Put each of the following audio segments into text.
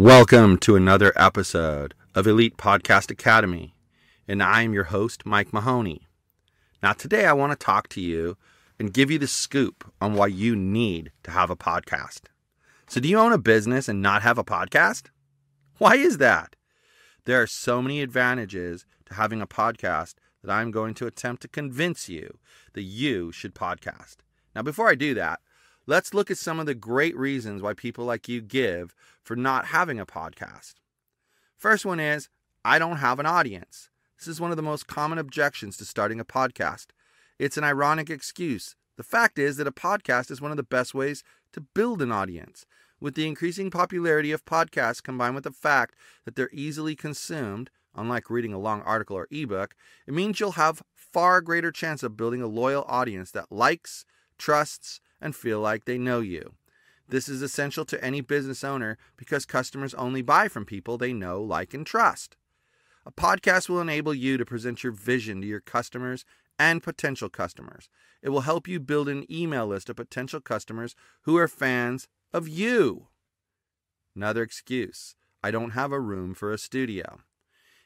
Welcome to another episode of Elite Podcast Academy, and I am your host, Mike Mahoney. Now today I want to talk to you and give you the scoop on why you need to have a podcast. So do you own a business and not have a podcast? Why is that? There are so many advantages to having a podcast that I'm going to attempt to convince you that you should podcast. Now before I do that, let's look at some of the great reasons why people like you give for not having a podcast. First one is, I don't have an audience. This is one of the most common objections to starting a podcast. It's an ironic excuse. The fact is that a podcast is one of the best ways to build an audience. With the increasing popularity of podcasts combined with the fact that they're easily consumed, unlike reading a long article or ebook, it means you'll have far greater chance of building a loyal audience that likes, trusts, and feel like they know you. This is essential to any business owner because customers only buy from people they know, like, and trust. A podcast will enable you to present your vision to your customers and potential customers. It will help you build an email list of potential customers who are fans of you. Another excuse, I don't have a room for a studio.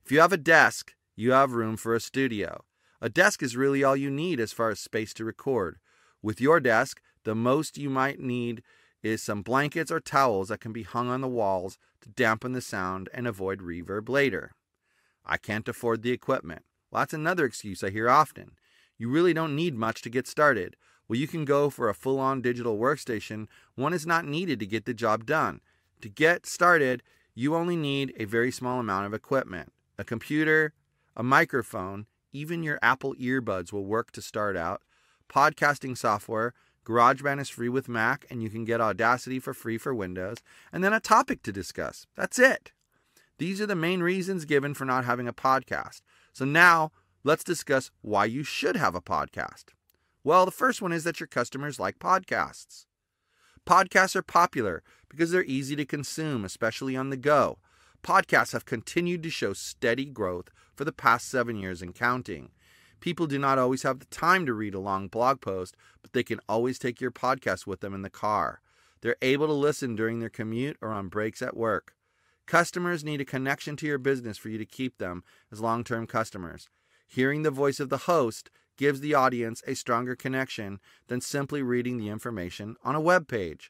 If you have a desk, you have room for a studio. A desk is really all you need as far as space to record. With your desk, the most you might need is some blankets or towels that can be hung on the walls to dampen the sound and avoid reverb later. I can't afford the equipment. Well, that's another excuse I hear often. You really don't need much to get started. Well, you can go for a full-on digital workstation. One is not needed to get the job done. To get started, you only need a very small amount of equipment. A computer, a microphone, even your Apple earbuds will work to start out. Podcasting software, GarageBand is free with Mac, and you can get Audacity for free for Windows, and then a topic to discuss. That's it. These are the main reasons given for not having a podcast. So now, let's discuss why you should have a podcast. Well, the first one is that your customers like podcasts. Podcasts are popular because they're easy to consume, especially on the go. Podcasts have continued to show steady growth for the past 7 years and counting. People do not always have the time to read a long blog post, but they can always take your podcast with them in the car. They're able to listen during their commute or on breaks at work. Customers need a connection to your business for you to keep them as long-term customers. Hearing the voice of the host gives the audience a stronger connection than simply reading the information on a web page.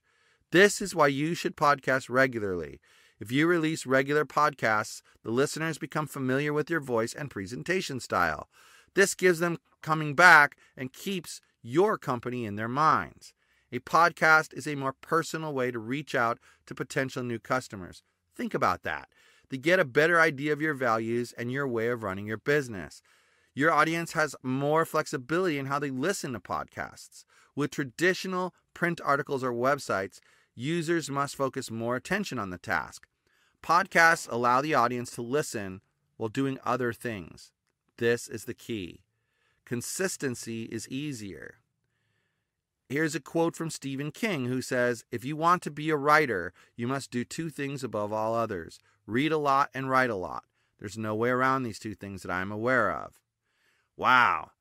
This is why you should podcast regularly. If you release regular podcasts, the listeners become familiar with your voice and presentation style. This gives them coming back and keeps your company in their minds. A podcast is a more personal way to reach out to potential new customers. Think about that. They get a better idea of your values and your way of running your business. Your audience has more flexibility in how they listen to podcasts. With traditional print articles or websites, users must focus more attention on the task. Podcasts allow the audience to listen while doing other things. This is the key. Consistency is easier. Here's a quote from Stephen King who says, "If you want to be a writer, you must do two things above all others. Read a lot and write a lot. There's no way around these two things that I'm aware of." Wow.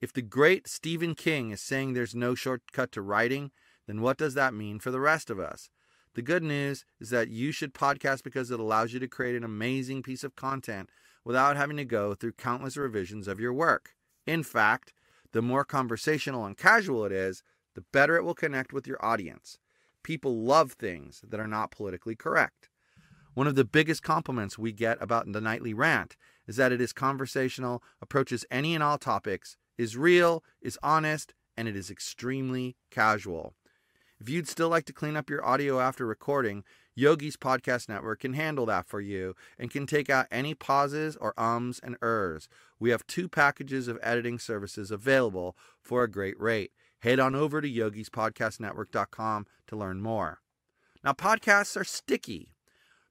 If the great Stephen King is saying there's no shortcut to writing, then what does that mean for the rest of us? The good news is that you should podcast because it allows you to create an amazing piece of content without having to go through countless revisions of your work. In fact, the more conversational and casual it is, the better it will connect with your audience. People love things that are not politically correct. One of the biggest compliments we get about the Nightly Rant is that it is conversational, approaches any and all topics, is real, is honest, and it is extremely casual. If you'd still like to clean up your audio after recording, Yogi's podcast network can handle that for you and can take out any pauses or ums and ers. We have 2 packages of editing services available for a great rate. Head on over to yogispodcastnetwork.com to learn more. Now, podcasts are sticky.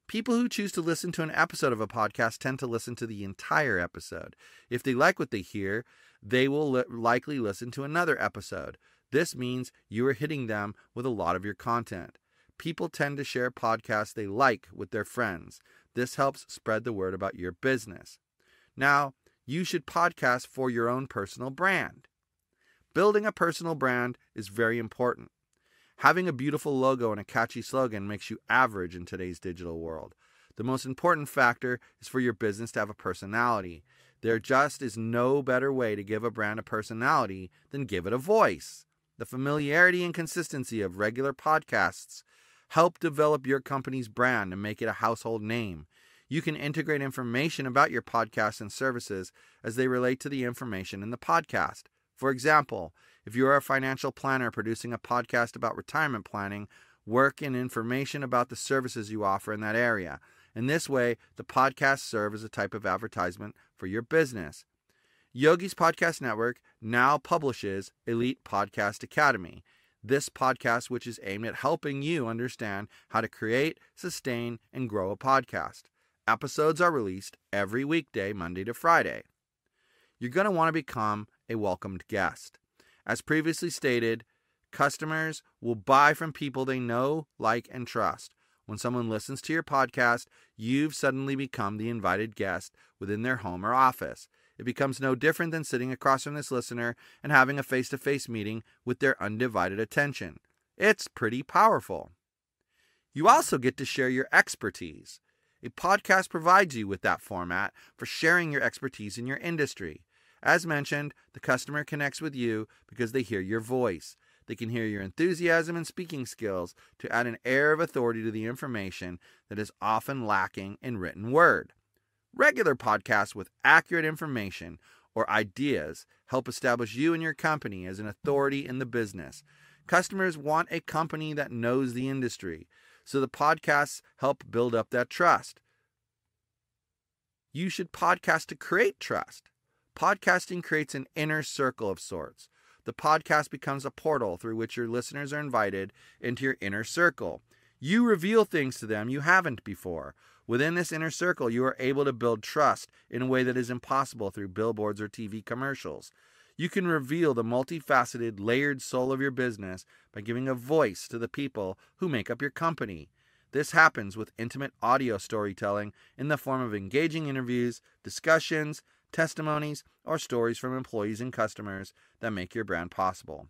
People who choose to listen to an episode of a podcast tend to listen to the entire episode. If they like what they hear, they will likely listen to another episode. This means you are hitting them with a lot of your content. People tend to share podcasts they like with their friends. This helps spread the word about your business. Now, you should podcast for your own personal brand. Building a personal brand is very important. Having a beautiful logo and a catchy slogan makes you average in today's digital world. The most important factor is for your business to have a personality. There just is no better way to give a brand a personality than give it a voice. The familiarity and consistency of regular podcasts help develop your company's brand and make it a household name. You can integrate information about your podcast and services as they relate to the information in the podcast. For example, if you are a financial planner producing a podcast about retirement planning, work in information about the services you offer in that area. In this way, the podcasts serve as a type of advertisement for your business. Yogi's Podcast Network now publishes Elite Podcast Academy. This podcast, which is aimed at helping you understand how to create, sustain, and grow a podcast. Episodes are released every weekday, Monday to Friday. You're going to want to become a welcomed guest. As previously stated, customers will buy from people they know, like, and trust. When someone listens to your podcast, you've suddenly become the invited guest within their home or office. It becomes no different than sitting across from this listener and having a face-to-face meeting with their undivided attention. It's pretty powerful. You also get to share your expertise. A podcast provides you with that format for sharing your expertise in your industry. As mentioned, the customer connects with you because they hear your voice. They can hear your enthusiasm and speaking skills to add an air of authority to the information that is often lacking in written word. Regular podcasts with accurate information or ideas help establish you and your company as an authority in the business. Customers want a company that knows the industry, so the podcasts help build up that trust. You should podcast to create trust. Podcasting creates an inner circle of sorts. The podcast becomes a portal through which your listeners are invited into your inner circle. You reveal things to them you haven't before. Within this inner circle, you are able to build trust in a way that is impossible through billboards or TV commercials. You can reveal the multifaceted, layered soul of your business by giving a voice to the people who make up your company. This happens with intimate audio storytelling in the form of engaging interviews, discussions, testimonies, or stories from employees and customers that make your brand possible.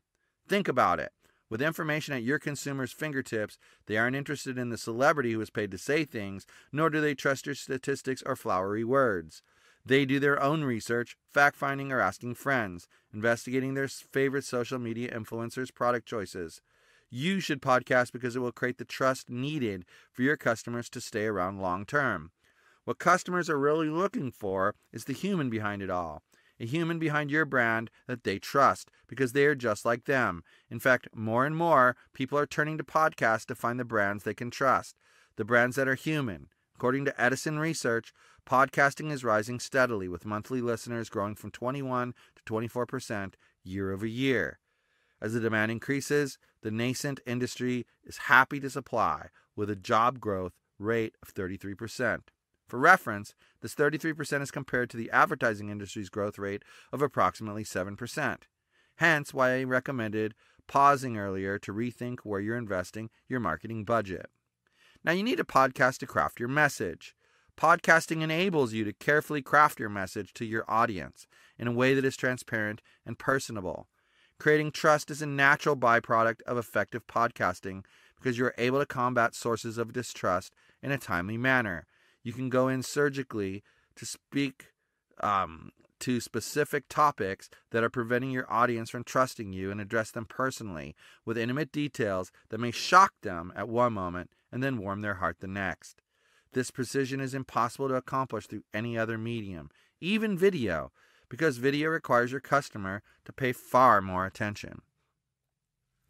Think about it. With information at your consumers' fingertips, they aren't interested in the celebrity who is paid to say things, nor do they trust your statistics or flowery words. They do their own research, fact-finding or asking friends, investigating their favorite social media influencers' product choices. You should podcast because it will create the trust needed for your customers to stay around long-term. What customers are really looking for is the human behind it all. A human behind your brand that they trust because they are just like them. In fact, more and more people are turning to podcasts to find the brands they can trust, the brands that are human. According to Edison Research, podcasting is rising steadily with monthly listeners growing from 21 to 24% year over year. As the demand increases, the nascent industry is happy to supply with a job growth rate of 33%. For reference, this 33% is compared to the advertising industry's growth rate of approximately 7%. Hence why I recommended pausing earlier to rethink where you're investing your marketing budget. Now you need a podcast to craft your message. Podcasting enables you to carefully craft your message to your audience in a way that is transparent and personable. Creating trust is a natural byproduct of effective podcasting because you are able to combat sources of distrust in a timely manner. You can go in surgically to speak to specific topics that are preventing your audience from trusting you and address them personally with intimate details that may shock them at one moment and then warm their heart the next. This precision is impossible to accomplish through any other medium, even video, because video requires your customer to pay far more attention.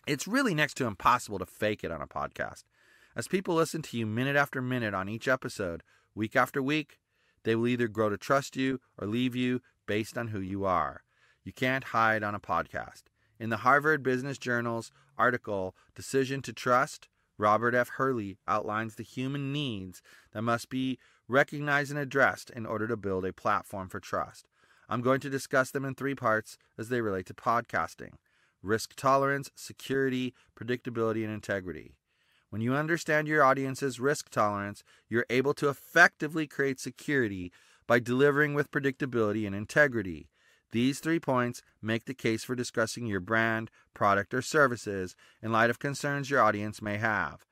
It's really next to impossible to fake it on a podcast. As people listen to you minute after minute on each episode, week after week, they will either grow to trust you or leave you based on who you are. You can't hide on a podcast. In the Harvard Business Journal's article, Decision to Trust, Robert F. Hurley outlines the human needs that must be recognized and addressed in order to build a platform for trust. I'm going to discuss them in 3 parts as they relate to podcasting: risk tolerance, security, predictability, and integrity. When you understand your audience's risk tolerance, you're able to effectively create security by delivering with predictability and integrity. These 3 points make the case for discussing your brand, product, or services in light of concerns your audience may have.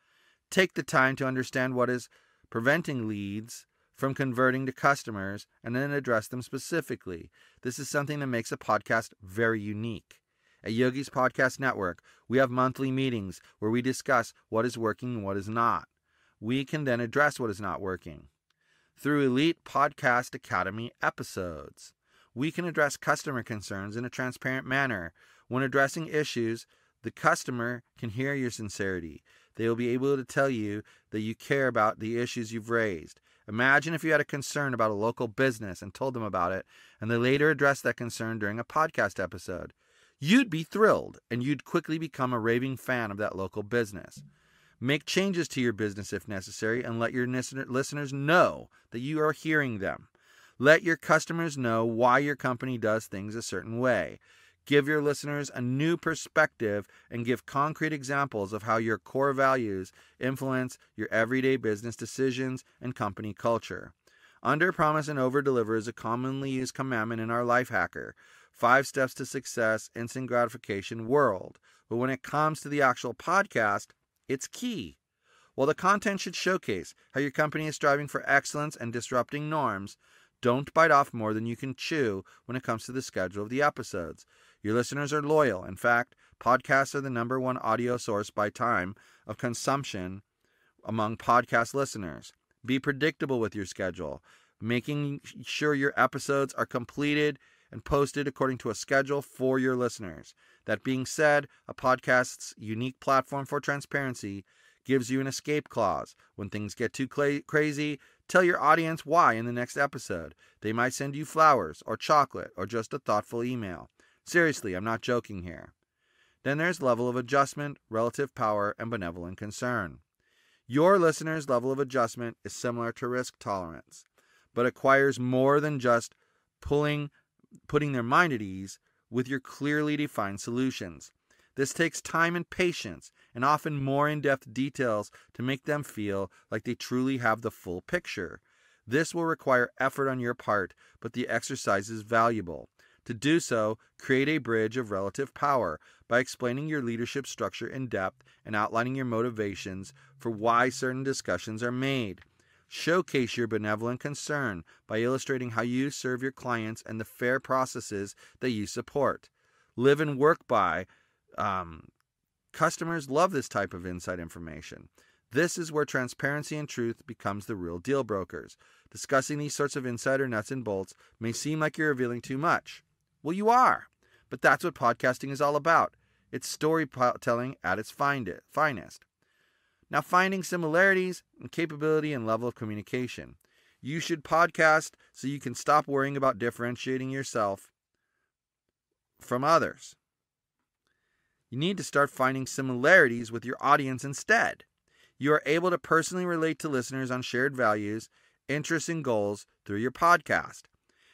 Take the time to understand what is preventing leads from converting to customers and then address them specifically. This is something that makes a podcast very unique. At Yogi's Podcast Network, we have monthly meetings where we discuss what is working and what is not. We can then address what is not working. Through Elite Podcast Academy episodes, we can address customer concerns in a transparent manner. When addressing issues, the customer can hear your sincerity. They will be able to tell you that you care about the issues you've raised. Imagine if you had a concern about a local business and told them about it, and they later addressed that concern during a podcast episode. You'd be thrilled, and you'd quickly become a raving fan of that local business. Make changes to your business if necessary, and let your listeners know that you are hearing them. Let your customers know why your company does things a certain way. Give your listeners a new perspective and give concrete examples of how your core values influence your everyday business decisions and company culture. Under-promise and over-deliver is a commonly used commandment in our life hacker, 5 steps to success, instant gratification world. But when it comes to the actual podcast, it's key. While the content should showcase how your company is striving for excellence and disrupting norms, don't bite off more than you can chew when it comes to the schedule of the episodes. Your listeners are loyal. In fact, podcasts are the #1 audio source by time of consumption among podcast listeners. Be predictable with your schedule, making sure your episodes are completed and posted according to a schedule for your listeners. That being said, a podcast's unique platform for transparency gives you an escape clause. When things get too crazy, tell your audience why in the next episode. They might send you flowers or chocolate or just a thoughtful email. Seriously, I'm not joking here. Then there's level of adjustment, relative power, and benevolent concern. Your listener's level of adjustment is similar to risk tolerance, but acquires more than just putting their mind at ease with your clearly defined solutions. This takes time and patience, and often more in-depth details to make them feel like they truly have the full picture. This will require effort on your part, but the exercise is valuable. To do so, create a bridge of relative power by explaining your leadership structure in depth and outlining your motivations for why certain discussions are made. Showcase your benevolent concern by illustrating how you serve your clients and the fair processes that you support. Live and work by. Customers love this type of inside information. This is where transparency and truth becomes the real deal brokers. Discussing these sorts of insider nuts and bolts may seem like you're revealing too much. Well, you are, but that's what podcasting is all about. It's storytelling at its finest. Now, finding similarities in capability and level of communication. You should podcast so you can stop worrying about differentiating yourself from others. You need to start finding similarities with your audience instead. You are able to personally relate to listeners on shared values, interests, and goals through your podcast.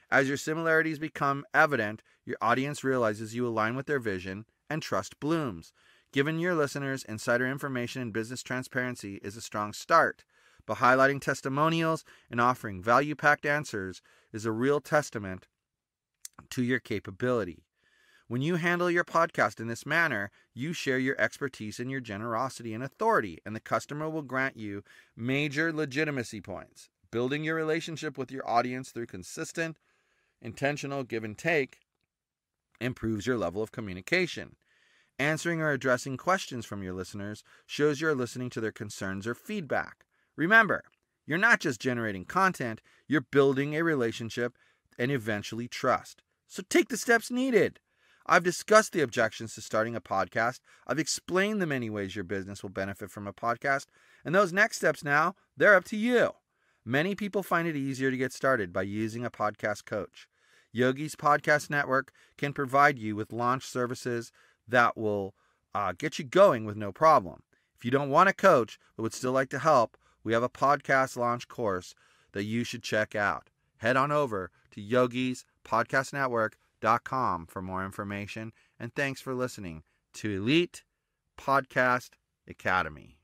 As your similarities become evident, your audience realizes you align with their vision and trust blooms. Giving your listeners insider information and business transparency is a strong start, but highlighting testimonials and offering value-packed answers is a real testament to your capability. When you handle your podcast in this manner, you share your expertise and your generosity and authority, and the customer will grant you major legitimacy points. Building your relationship with your audience through consistent, intentional give and take improves your level of communication. Answering or addressing questions from your listeners shows you're listening to their concerns or feedback. Remember, you're not just generating content, you're building a relationship and eventually trust. So take the steps needed. I've discussed the objections to starting a podcast. I've explained the many ways your business will benefit from a podcast. And those next steps now, they're up to you. Many people find it easier to get started by using a podcast coach. Yogi's Podcast Network can provide you with launch services that will get you going with no problem. If you don't want a coach but would still like to help, we have a podcast launch course that you should check out. Head on over to yogispodcastnetwork.com for more information, and thanks for listening to Elite Podcast Academy.